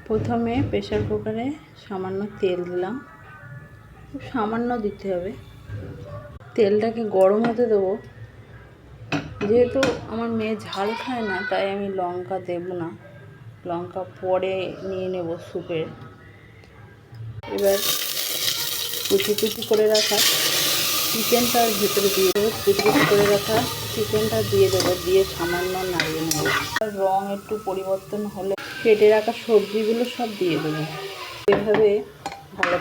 প্রথমে প্রেসার কুকারে সামান্য তেল দিলাম, খুব সামান্য দিতে হবে। তেলটাকে গরম হতে দেবো। যেহেতু আমার মেয়ে ঝাল খায় না, তাই আমি লঙ্কা দেব না, লঙ্কা পরে নিয়ে নেব স্যুপের। এবার কুচি কুচি করে রাখা চিকেনটার ভিতরে দিয়ে দেবো, কুচি কুচি করে রাখা চিকেনটা দিয়ে দেবো, দিয়ে সামান্য নাড়িয়ে নেব। রং একটু পরিবর্তন হলে কেটে রাখা সবজিগুলো সব দিয়ে দেবো। এভাবে ভালো